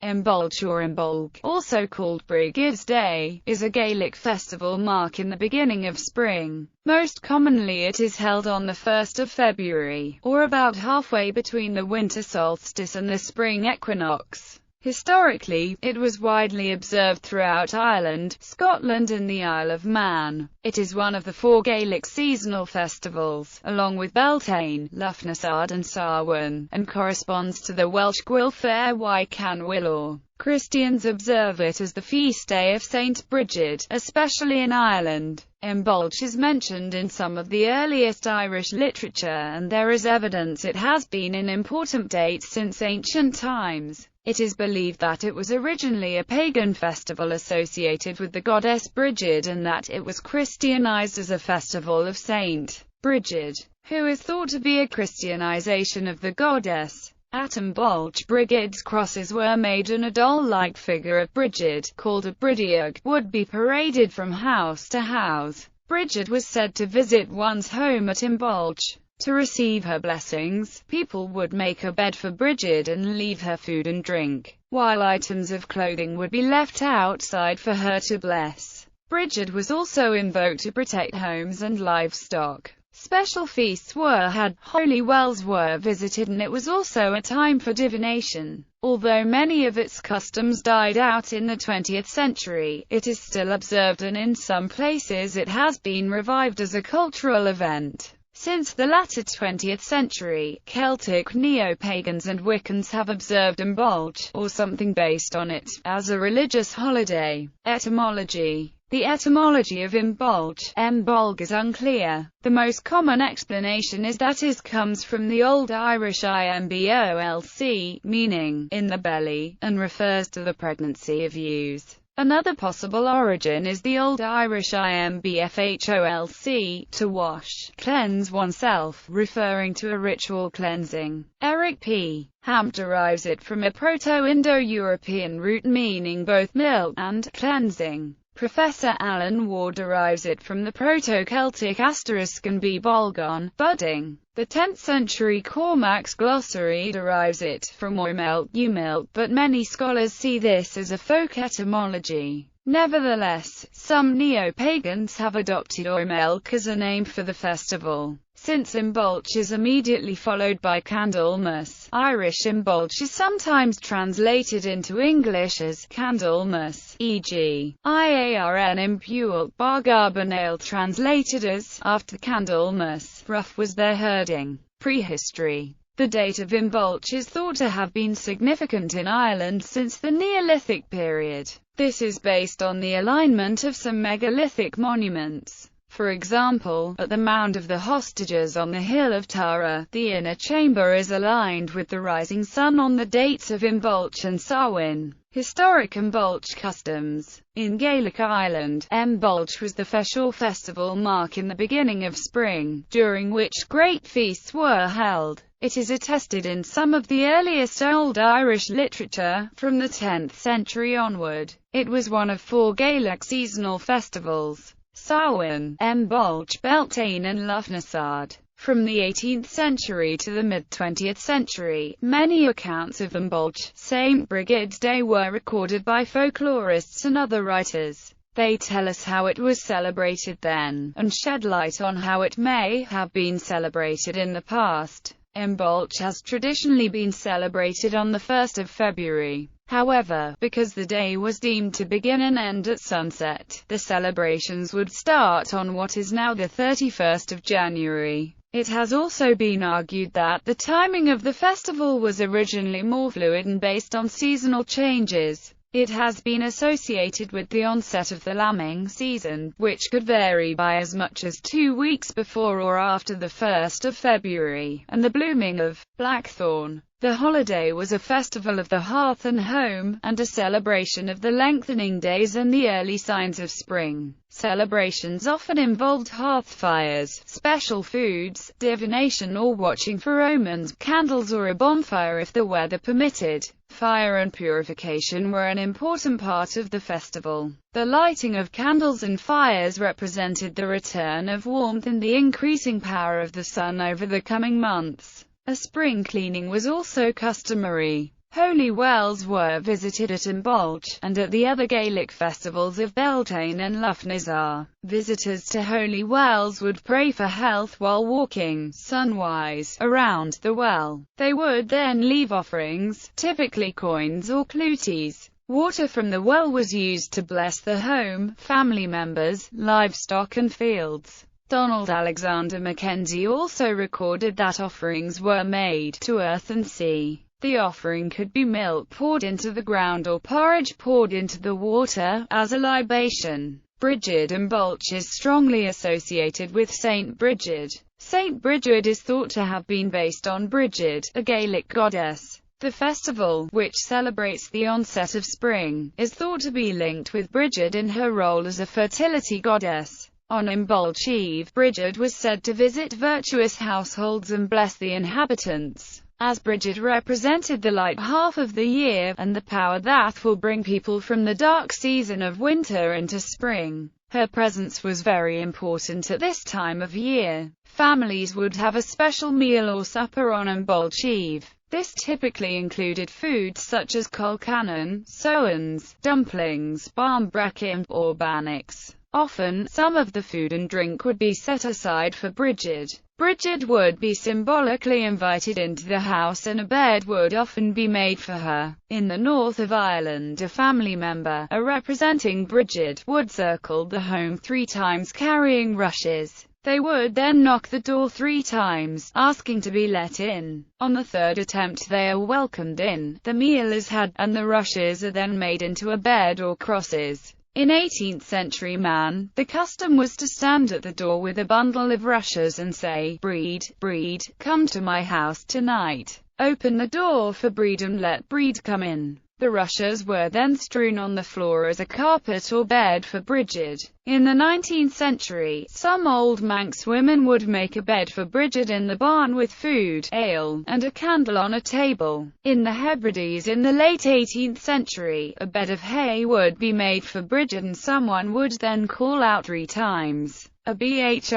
Imbolc or Imbolc, also called Brigid's Day, is a Gaelic festival marking the beginning of spring. Most commonly it is held on the 1st of February, or about halfway between the winter solstice and the spring equinox. Historically, it was widely observed throughout Ireland, Scotland and the Isle of Man. It is one of the four Gaelic seasonal festivals, along with Beltane, Lughnasadh and Samhain, and corresponds to the Welsh Gwyl Fair y Canwyll. Christians observe it as the feast day of Saint Brigid, especially in Ireland. Imbolc is mentioned in some of the earliest Irish literature, and there is evidence it has been an important date since ancient times. It is believed that it was originally a pagan festival associated with the goddess Brigid, and that it was Christianized as a festival of Saint Brigid, who is thought to be a Christianization of the goddess. At Imbolc, Brigid's crosses were made, and a doll-like figure of Brigid, called a bridiog, would be paraded from house to house. Brigid was said to visit one's home at Imbolc. To receive her blessings, people would make a bed for Brigid and leave her food and drink, while items of clothing would be left outside for her to bless. Brigid was also invoked to protect homes and livestock. Special feasts were had, holy wells were visited, and it was also a time for divination. Although many of its customs died out in the 20th century, it is still observed, and in some places it has been revived as a cultural event. Since the latter 20th century, Celtic neo-pagans and Wiccans have observed Imbolc, or something based on it, as a religious holiday. Etymology. The etymology of Imbolc is unclear. The most common explanation is that it comes from the Old Irish Imbolc, meaning in the belly, and refers to the pregnancy of ewes. Another possible origin is the Old Irish Imbfholc, to wash, cleanse oneself, referring to a ritual cleansing. Eric P. Hamp derives it from a Proto-Indo-European root meaning both milk and cleansing. Professor Alan Ward derives it from the Proto-Celtic *and b bolgon, budding. The 10th century Cormac's glossary derives it from oimelt, ewe-milk, but many scholars see this as a folk etymology. Nevertheless, some neo-pagans have adopted oimelt as a name for the festival. Since Imbolc is immediately followed by Candlemas, Irish Imbolc is sometimes translated into English as Candlemas, e.g., Iarn Impualt Bargarbanale, translated as after Candlemas. Rough was their herding. Prehistory. The date of Imbolc is thought to have been significant in Ireland since the Neolithic period. This is based on the alignment of some megalithic monuments. For example, at the Mound of the Hostages on the hill of Tara, the inner chamber is aligned with the rising sun on the dates of Imbolc and Samhain. Historic Imbolc customs. In Gaelic Ireland, Imbolc was the Feshaw festival marking the beginning of spring, during which great feasts were held. It is attested in some of the earliest Old Irish literature, from the 10th century onward. It was one of four Gaelic seasonal festivals: Samhain, Imbolc, Beltane and Lughnasadh. From the 18th century to the mid-20th century, many accounts of Imbolc, St. Brigid's Day, were recorded by folklorists and other writers. They tell us how it was celebrated then, and shed light on how it may have been celebrated in the past. Imbolc has traditionally been celebrated on the 1st of February. However, because the day was deemed to begin and end at sunset, the celebrations would start on what is now the 31st of January. It has also been argued that the timing of the festival was originally more fluid and based on seasonal changes. It has been associated with the onset of the lambing season, which could vary by as much as 2 weeks before or after the 1st of February, and the blooming of blackthorn. The holiday was a festival of the hearth and home, and a celebration of the lengthening days and the early signs of spring. Celebrations often involved hearth fires, special foods, divination or watching for omens, candles or a bonfire if the weather permitted. Fire and purification were an important part of the festival. The lighting of candles and fires represented the return of warmth and the increasing power of the sun over the coming months. A spring cleaning was also customary. Holy wells were visited at Imbolc, and at the other Gaelic festivals of Beltane and Loughnazar. Visitors to holy wells would pray for health while walking, sunwise, around the well. They would then leave offerings, typically coins or clooties. Water from the well was used to bless the home, family members, livestock and fields. Donald Alexander Mackenzie also recorded that offerings were made to earth and sea. The offering could be milk poured into the ground or porridge poured into the water, as a libation. Brigid Imbolc is strongly associated with Saint Brigid. Saint Brigid is thought to have been based on Brigid, a Gaelic goddess. The festival, which celebrates the onset of spring, is thought to be linked with Brigid in her role as a fertility goddess. On Imbolc Eve, Brigid was said to visit virtuous households and bless the inhabitants, as Brigid represented the light half of the year, and the power that will bring people from the dark season of winter into spring. Her presence was very important at this time of year. Families would have a special meal or supper on Imbolc Eve. This typically included foods such as colcannon, sowens, dumplings, barmbracken, or bannocks. Often, some of the food and drink would be set aside for Brigid. Brigid would be symbolically invited into the house and a bed would often be made for her. In the north of Ireland, a family member, representing Brigid, would circle the home 3 times carrying rushes. They would then knock the door 3 times, asking to be let in. On the 3rd attempt they are welcomed in, the meal is had, and the rushes are then made into a bed or crosses. In 18th century Man, the custom was to stand at the door with a bundle of rushes and say, "Breed, Breed, come to my house tonight. Open the door for Breed and let Breed come in." The rushes were then strewn on the floor as a carpet or bed for Brigid. In the 19th century, some old Manx women would make a bed for Brigid in the barn with food, ale, and a candle on a table. In the Hebrides in the late 18th century, a bed of hay would be made for Brigid and someone would then call out 3 times. A bhrid,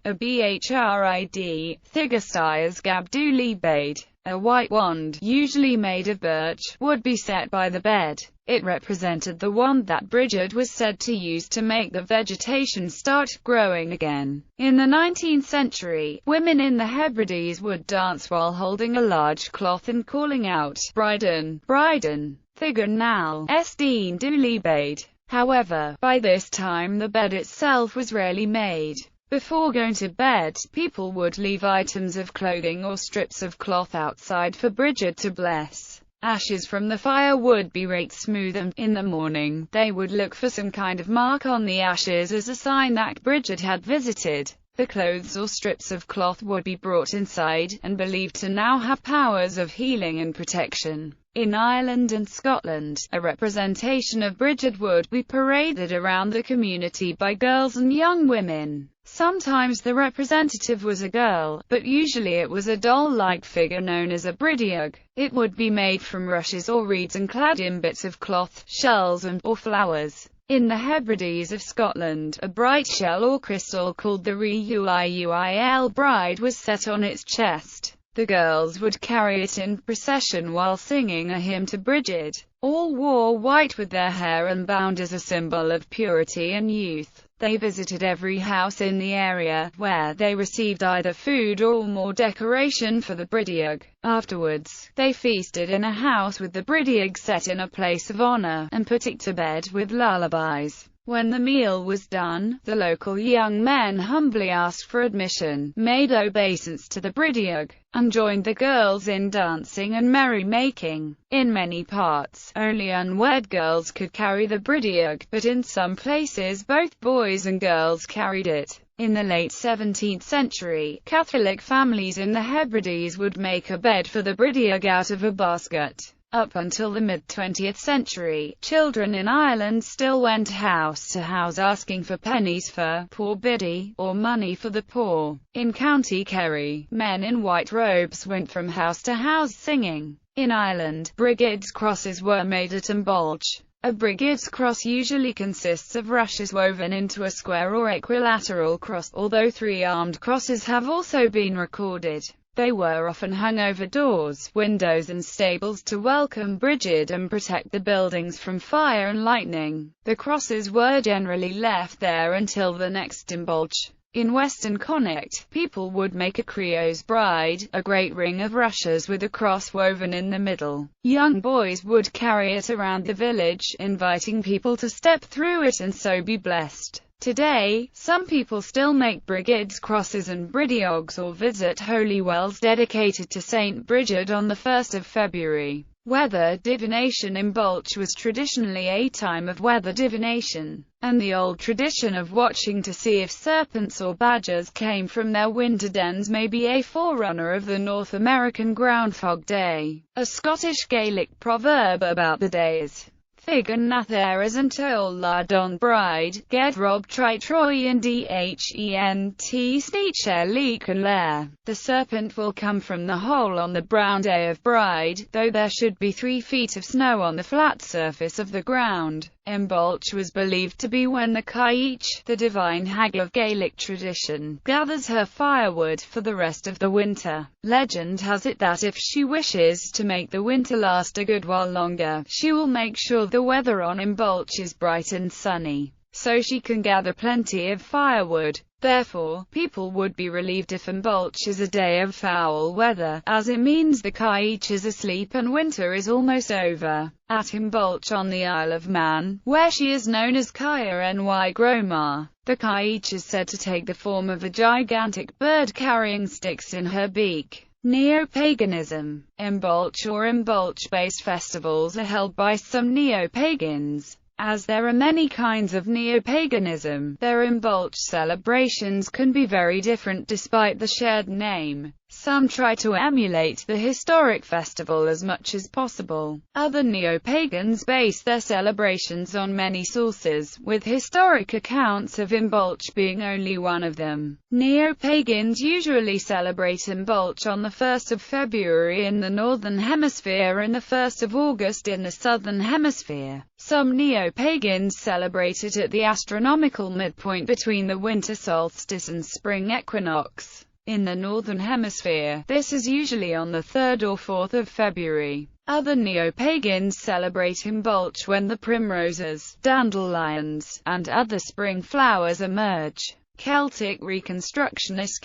a bhrid, Thigastires Gabduli Bade. A white wand, usually made of birch, would be set by the bed. It represented the wand that Brigid was said to use to make the vegetation start growing again. In the 19th century, women in the Hebrides would dance while holding a large cloth and calling out, "Bryden, Bryden, Thigan Nal, Estine Dooley Bade." However, by this time the bed itself was rarely made. Before going to bed, people would leave items of clothing or strips of cloth outside for Brigid to bless. Ashes from the fire would be raked smooth and, in the morning, they would look for some kind of mark on the ashes as a sign that Brigid had visited. The clothes or strips of cloth would be brought inside, and believed to now have powers of healing and protection. In Ireland and Scotland, a representation of Brigid would be paraded around the community by girls and young women. Sometimes the representative was a girl, but usually it was a doll-like figure known as a bridiog. It would be made from rushes or reeds and clad in bits of cloth, shells or flowers. In the Hebrides of Scotland, a bright shell or crystal called the Ruiuil bride was set on its chest. The girls would carry it in procession while singing a hymn to Brigid. All wore white with their hair unbound as a symbol of purity and youth. They visited every house in the area, where they received either food or more decoration for the bridiog. Afterwards, they feasted in a house with the bridiog set in a place of honor, and put it to bed with lullabies. When the meal was done, the local young men humbly asked for admission, made obeisance to the bridiog, and joined the girls in dancing and merrymaking. In many parts, only unwed girls could carry the bridiog, but in some places both boys and girls carried it. In the late 17th century, Catholic families in the Hebrides would make a bed for the bridiog out of a basket. Up until the mid-20th century, children in Ireland still went house to house asking for pennies for poor biddy, or money for the poor. In County Kerry, men in white robes went from house to house singing. In Ireland, Brigid's crosses were made at Imbolc. A Brigid's cross usually consists of rushes woven into a square or equilateral cross, although 3-armed crosses have also been recorded. They were often hung over doors, windows and stables to welcome Brigid and protect the buildings from fire and lightning. The crosses were generally left there until the next Imbolc. In Western Connacht, people would make a Creole's bride, a great ring of rushes with a cross woven in the middle. Young boys would carry it around the village, inviting people to step through it and so be blessed. Today, some people still make Brigid's crosses and bridiogs or visit holy wells dedicated to Saint Brigid on the 1st of February. Weather divination. Imbolc was traditionally a time of weather divination, and the old tradition of watching to see if serpents or badgers came from their winter dens may be a forerunner of the North American ground fog day. A Scottish Gaelic proverb about the day is Thig an nath eras an toil la don bride, get rob tri troi and dhent sneech leak and lair. The serpent will come from the hole on the brown day of bride, though there should be 3 feet of snow on the flat surface of the ground. Imbolc was believed to be when the Caich, the divine hag of Gaelic tradition, gathers her firewood for the rest of the winter. Legend has it that if she wishes to make the winter last a good while longer, she will make sure the weather on Imbolc is bright and sunny, so she can gather plenty of firewood. Therefore, people would be relieved if Imbolc is a day of foul weather, as it means the Caich is asleep and winter is almost over. At Imbolc on the Isle of Man, where she is known as Caia ny Gromar, the Caich is said to take the form of a gigantic bird carrying sticks in her beak. Neo-paganism. Imbolc or Imbolc-based festivals are held by some neo-pagans. As there are many kinds of neo-paganism, their Imbolc celebrations can be very different despite the shared name. Some try to emulate the historic festival as much as possible. Other neo-pagans base their celebrations on many sources, with historic accounts of Imbolc being only one of them. Neo-pagans usually celebrate Imbolc on the 1st of February in the Northern Hemisphere and the 1st of August in the Southern Hemisphere. Some neo-pagans celebrate it at the astronomical midpoint between the winter solstice and spring equinox. In the Northern Hemisphere, this is usually on the 3rd or 4th of February. Other neo-pagans celebrate Imbolc when the primroses, dandelions, and other spring flowers emerge. Celtic Reconstructionists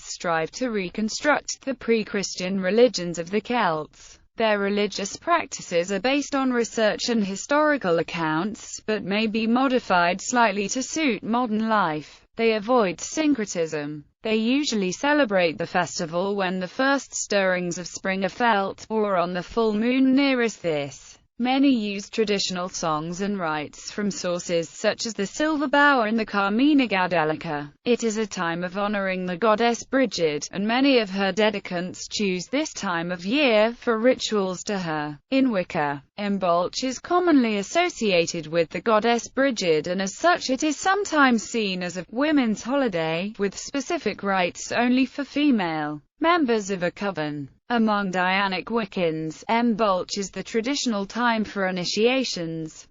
strive to reconstruct the pre-Christian religions of the Celts. Their religious practices are based on research and historical accounts, but may be modified slightly to suit modern life. They avoid syncretism. They usually celebrate the festival when the first stirrings of spring are felt, or on the full moon nearest this. Many use traditional songs and rites from sources such as the Silver Bower and the Carmina Gadelica. It is a time of honoring the goddess Brigid, and many of her dedicants choose this time of year for rituals to her. In Wicca, Imbolc is commonly associated with the goddess Brigid, and as such it is sometimes seen as a women's holiday, with specific rites only for female members of a coven. Among Dianic Wiccans, Imbolc is the traditional time for initiations.